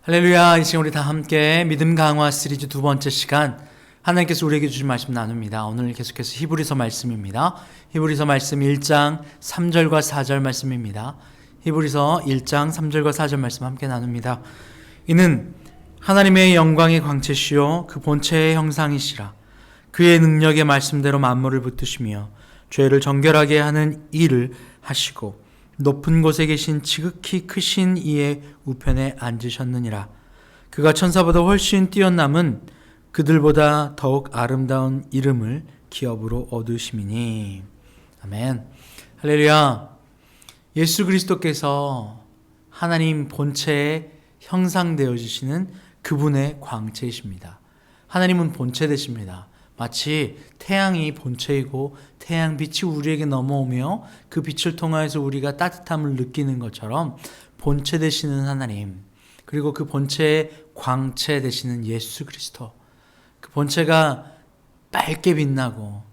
할렐루야. 이 시간 우리 다 함께 믿음 강화 시리즈 두 번째 시간 하나님께서 우리에게 주신 말씀 나눕니다. 오늘 계속해서 히브리서 말씀입니다. 히브리서 말씀 1장 3절과 4절 말씀입니다. 히브리서 1장 3절과 4절 말씀 함께 나눕니다. 이는 하나님의 영광의 광채시요 그 본체의 형상이시라. 그의 능력의 말씀대로 만물을 붙드시며 죄를 정결하게 하는 일을 하시고 높은 곳에 계신 지극히 크신 이의 우편에 앉으셨느니라. 그가 천사보다 훨씬 뛰어남은 그들보다 더욱 아름다운 이름을 기업으로 얻으심이니. 아멘. 할렐루야. 예수 그리스도께서 하나님 본체의 형상되어지시는 그분의 광채이십니다. 하나님은 본체 되십니다. 마치 태양이 본체이고 태양빛이 우리에게 넘어오며 그 빛을 통하여서 우리가 따뜻함을 느끼는 것처럼 본체 되시는 하나님, 그리고 그 본체의 광채 되시는 예수 그리스도, 그 본체가 밝게 빛나고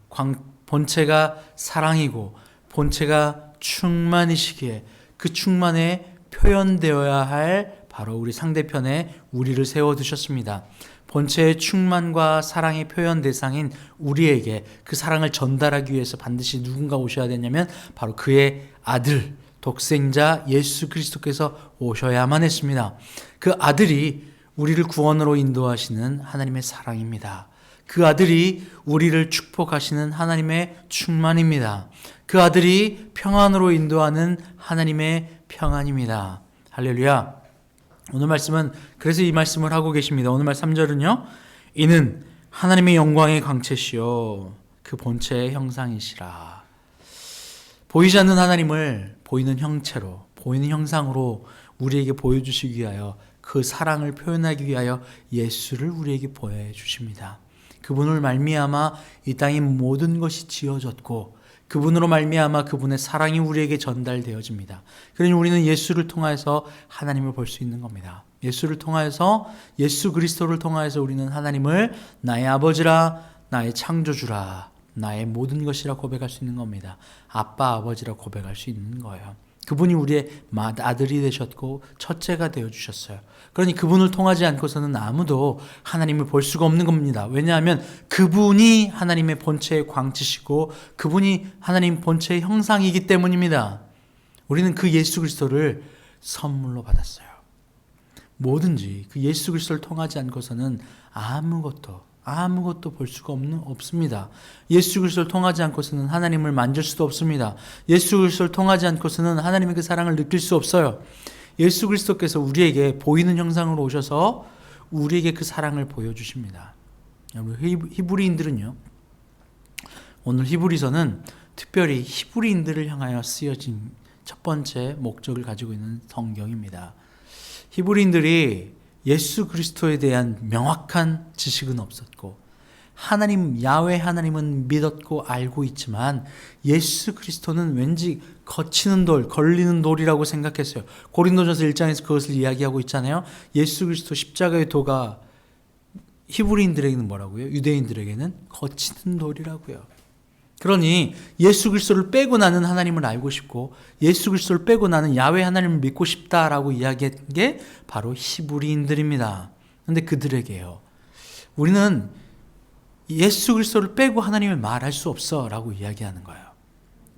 본체가 사랑이고 본체가 충만이시기에 그 충만에 표현되어야 할 바로 우리 상대편에 우리를 세워두셨습니다. 본체의 충만과 사랑의 표현 대상인 우리에게 그 사랑을 전달하기 위해서 반드시 누군가 오셔야 되냐면 바로 그의 아들, 독생자 예수 그리스도께서 오셔야만 했습니다. 그 아들이 우리를 구원으로 인도하시는 하나님의 사랑입니다. 그 아들이 우리를 축복하시는 하나님의 충만입니다. 그 아들이 평안으로 인도하는 하나님의 평안입니다. 할렐루야. 오늘 말씀은 그래서 이 말씀을 하고 계십니다. 오늘 말 3절은요. 이는 하나님의 영광의 광채시요 그 본체의 형상이시라. 보이지 않는 하나님을 보이는 형체로, 보이는 형상으로 우리에게 보여주시기 위하여, 그 사랑을 표현하기 위하여 예수를 우리에게 보여주십니다. 그분을 말미암아 이 땅의 모든 것이 지어졌고 그분으로 말미암아 그분의 사랑이 우리에게 전달되어집니다. 그러니 우리는 예수를 통하여서 하나님을 볼 수 있는 겁니다. 예수를 통하여서, 예수 그리스도를 통하여서 우리는 하나님을 나의 아버지라, 나의 창조주라, 나의 모든 것이라 고백할 수 있는 겁니다. 아빠, 아버지라 고백할 수 있는 거예요. 그분이 우리의 아들이 되셨고 첫째가 되어주셨어요. 그러니 그분을 통하지 않고서는 아무도 하나님을 볼 수가 없는 겁니다. 왜냐하면 그분이 하나님의 본체의 광채시고 그분이 하나님 본체의 형상이기 때문입니다. 우리는 그 예수 그리스도를 선물로 받았어요. 뭐든지 그 예수 그리스도를 통하지 않고서는 아무것도 볼 수가 없습니다. 예수 그리스도를 통하지 않고서는 하나님을 만질 수도 없습니다. 예수 그리스도를 통하지 않고서는 하나님의 그 사랑을 느낄 수 없어요. 예수 그리스도께서 우리에게 보이는 형상으로 오셔서 우리에게 그 사랑을 보여주십니다. 히브리인들은요, 오늘 히브리서는 특별히 히브리인들을 향하여 쓰여진 첫 번째 목적을 가지고 있는 성경입니다. 히브리인들이 예수 그리스도에 대한 명확한 지식은 없었고 하나님, 야훼 하나님은 믿었고 알고 있지만 예수 그리스도는 왠지 거치는 돌, 걸리는 돌이라고 생각했어요. 고린도전서 1장에서 그것을 이야기하고 있잖아요. 예수 그리스도 십자가의 도가 히브리인들에게는 뭐라고요? 유대인들에게는 거치는 돌이라고요. 그러니 예수 그리스도를 빼고 나는 하나님을 알고 싶고 예수 그리스도를 빼고 나는 야훼 하나님을 믿고 싶다라고 이야기한 게 바로 히브리인들입니다. 그런데 그들에게요, 우리는 예수 그리스도를 빼고 하나님을 말할 수 없어 라고 이야기하는 거예요.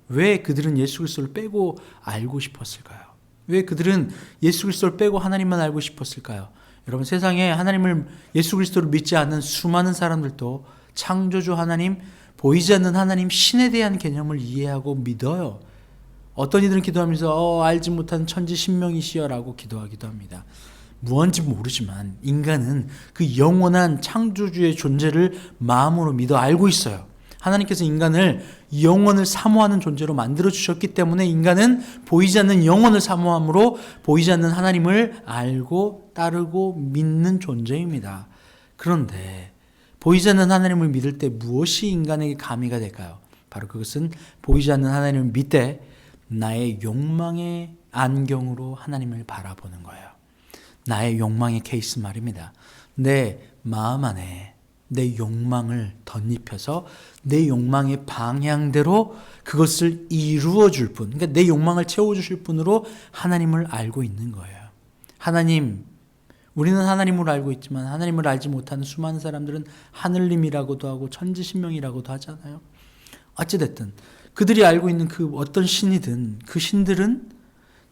왜 그들은 예수 그리스도를 빼고 알고 싶었을까요? 왜 그들은 예수 그리스도를 빼고 하나님만 알고 싶었을까요? 여러분, 세상에 하나님을, 예수 그리스도를 믿지 않는 수많은 사람들도 창조주 하나님, 보이지 않는 하나님, 신에 대한 개념을 이해하고 믿어요. 어떤 이들은 기도하면서 알지 못한 천지 신명이시여 라고 기도하기도 합니다. 무언지 모르지만 인간은 그 영원한 창조주의 존재를 마음으로 믿어 알고 있어요. 하나님께서 인간을 영원을 사모하는 존재로 만들어주셨기 때문에 인간은 보이지 않는 영원을 사모함으로 보이지 않는 하나님을 알고 따르고 믿는 존재입니다. 그런데 보이지 않는 하나님을 믿을 때 무엇이 인간에게 가미가 될까요? 바로 그것은 보이지 않는 하나님을 믿되 나의 욕망의 안경으로 하나님을 바라보는 거예요. 나의 욕망의 케이스 말입니다. 내 마음 안에 내 욕망을 덧입혀서 내 욕망의 방향대로 그것을 이루어 줄 분, 그러니까 내 욕망을 채워주실 분으로 하나님을 알고 있는 거예요. 하나님, 우리는 하나님을 알고 있지만 하나님을 알지 못하는 수많은 사람들은 하늘님이라고도 하고 천지신명이라고도 하잖아요. 어찌됐든 그들이 알고 있는 그 어떤 신이든 그 신들은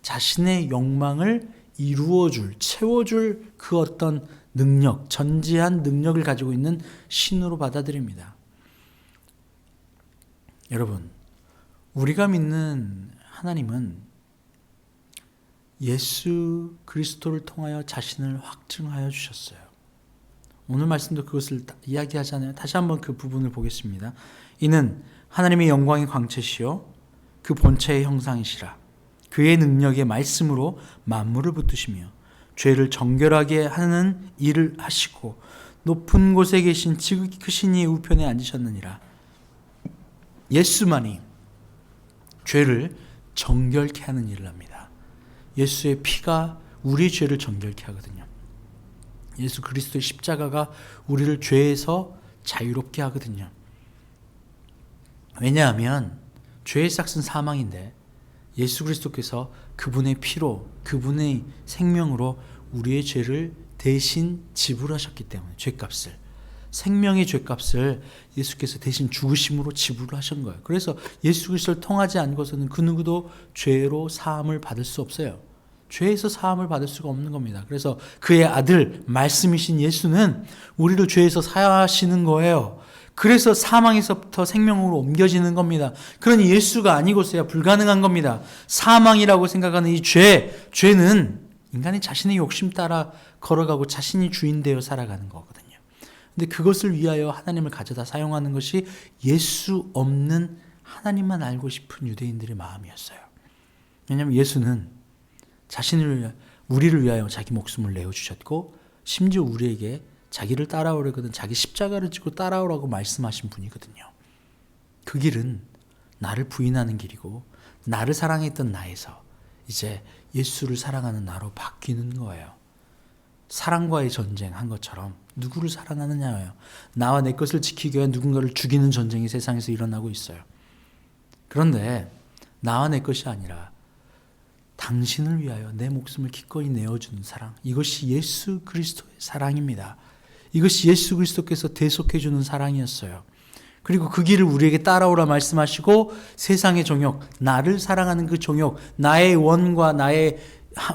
자신의 욕망을 이루어줄, 채워줄 그 어떤 능력, 전지한 능력을 가지고 있는 신으로 받아들입니다. 여러분, 우리가 믿는 하나님은 예수 그리스도를 통하여 자신을 확증하여 주셨어요. 오늘 말씀도 그것을 이야기하잖아요. 다시 한번 그 부분을 보겠습니다. 이는 하나님의 영광의 광채시요 그 본체의 형상이시라. 그의 능력의 말씀으로 만물을 붙드시며 죄를 정결하게 하는 일을 하시고 높은 곳에 계신 지극히 크신 이의 우편에 앉으셨느니라. 예수만이 죄를 정결케 하는 일을 합니다. 예수의 피가 우리의 죄를 정결케 하거든요. 예수 그리스도의 십자가가 우리를 죄에서 자유롭게 하거든요. 왜냐하면 죄의 삭은 사망인데 예수 그리스도께서 그분의 피로, 그분의 생명으로 우리의 죄를 대신 지불하셨기 때문에, 죄값을, 생명의 죄값을 예수께서 대신 죽으심으로 지불을 하신 거예요. 그래서 예수 그리스도를 통하지 않고서는 그 누구도 죄로 사함을 받을 수 없어요. 죄에서 사함을 받을 수가 없는 겁니다. 그래서 그의 아들, 말씀이신 예수는 우리를 죄에서 사하시는 거예요. 그래서 사망에서부터 생명으로 옮겨지는 겁니다. 그러니 예수가 아니고서야 불가능한 겁니다. 사망이라고 생각하는 이 죄는 인간이 자신의 욕심 따라 걸어가고 자신이 주인 되어 살아가는 거거든요. 근데 그것을 위하여 하나님을 가져다 사용하는 것이 예수 없는 하나님만 알고 싶은 유대인들의 마음이었어요. 왜냐하면 예수는 우리를 위하여 자기 목숨을 내어주셨고 심지어 우리에게 자기를 따라오려거든 자기 십자가를 지고 따라오라고 말씀하신 분이거든요. 그 길은 나를 부인하는 길이고 나를 사랑했던 나에서 이제 예수를 사랑하는 나로 바뀌는 거예요. 사랑과의 전쟁한 것처럼 누구를 사랑하느냐예요. 나와 내 것을 지키기 위해 누군가를 죽이는 전쟁이 세상에서 일어나고 있어요. 그런데 나와 내 것이 아니라 당신을 위하여 내 목숨을 기꺼이 내어주는 사랑, 이것이 예수 그리스도의 사랑입니다. 이것이 예수 그리스도께서 대속해 주는 사랑이었어요. 그리고 그 길을 우리에게 따라오라 말씀하시고 세상의 종욕, 나를 사랑하는 그 종욕, 나의 원과 나의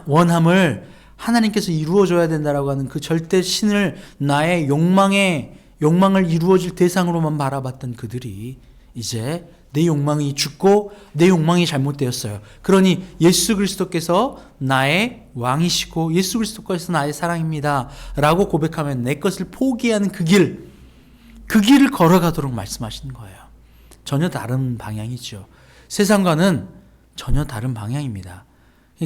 원함을 하나님께서 이루어줘야 된다라고 하는 그 절대 신을 나의 욕망을 이루어질 대상으로만 바라봤던 그들이 이제 내 욕망이 죽고 내 욕망이 잘못되었어요. 그러니 예수 그리스도께서 나의 왕이시고 예수 그리스도께서 나의 사랑입니다 라고 고백하면 내 것을 포기하는 그 길을 걸어가도록 말씀하시는 거예요. 전혀 다른 방향이죠. 세상과는 전혀 다른 방향입니다.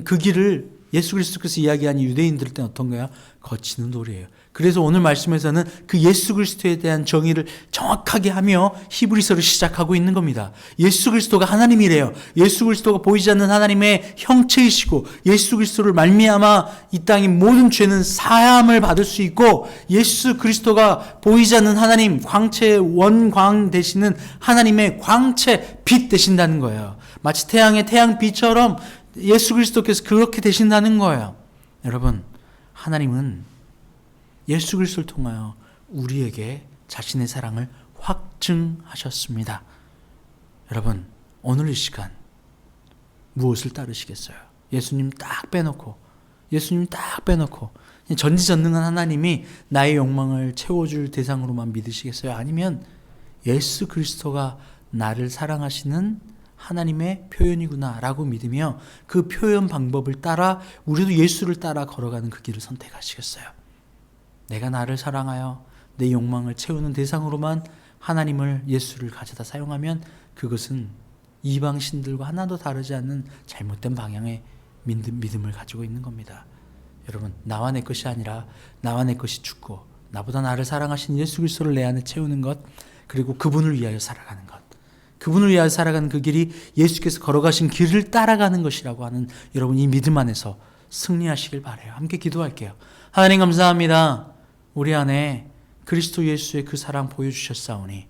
그 길을 예수 그리스도께서 이야기하는 유대인들 때는 어떤가요? 거치는 돌이에요. 그래서 오늘 말씀에서는 그 예수 그리스도에 대한 정의를 정확하게 하며 히브리서를 시작하고 있는 겁니다. 예수 그리스도가 하나님이래요. 예수 그리스도가 보이지 않는 하나님의 형체이시고 예수 그리스도를 말미암아 이 땅의 모든 죄는 사함을 받을 수 있고 예수 그리스도가 보이지 않는 하나님, 광채의 원광 되시는 하나님의 광채 빛 되신다는 거예요. 마치 태양의 태양빛처럼 예수 그리스도께서 그렇게 되신다는 거예요. 여러분, 하나님은 예수 그리스도를 통하여 우리에게 자신의 사랑을 확증하셨습니다. 여러분, 오늘 이 시간 무엇을 따르시겠어요? 예수님 딱 빼놓고 전지전능한 하나님이 나의 욕망을 채워줄 대상으로만 믿으시겠어요? 아니면 예수 그리스도가 나를 사랑하시는 하나님의 표현이구나 라고 믿으며 그 표현 방법을 따라 우리도 예수를 따라 걸어가는 그 길을 선택하시겠어요? 내가 나를 사랑하여 내 욕망을 채우는 대상으로만 하나님을, 예수를 가져다 사용하면 그것은 이방 신들과 하나도 다르지 않는 잘못된 방향의 믿음을 가지고 있는 겁니다. 여러분, 나와 내 것이 아니라 나와 내 것이 죽고 나보다 나를 사랑하신 예수 그리스도를 내 안에 채우는 것, 그리고 그분을 위하여 살아가는 것, 그분을 위하여 살아가는 그 길이 예수께서 걸어가신 길을 따라가는 것이라고 하는 여러분 이 믿음 안에서 승리하시길 바라요. 함께 기도할게요. 하나님 감사합니다. 우리 안에 그리스도 예수의 그 사랑 보여주셨사오니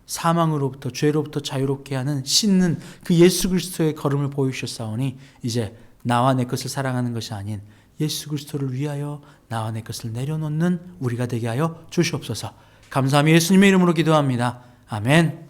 사망으로부터 죄로부터 자유롭게 하는 씻는 그 예수 그리스도의 걸음을 보여주셨사오니 이제 나와 내 것을 사랑하는 것이 아닌 예수 그리스도를 위하여 나와 내 것을 내려놓는 우리가 되게 하여 주시옵소서. 감사하며 예수님의 이름으로 기도합니다. 아멘.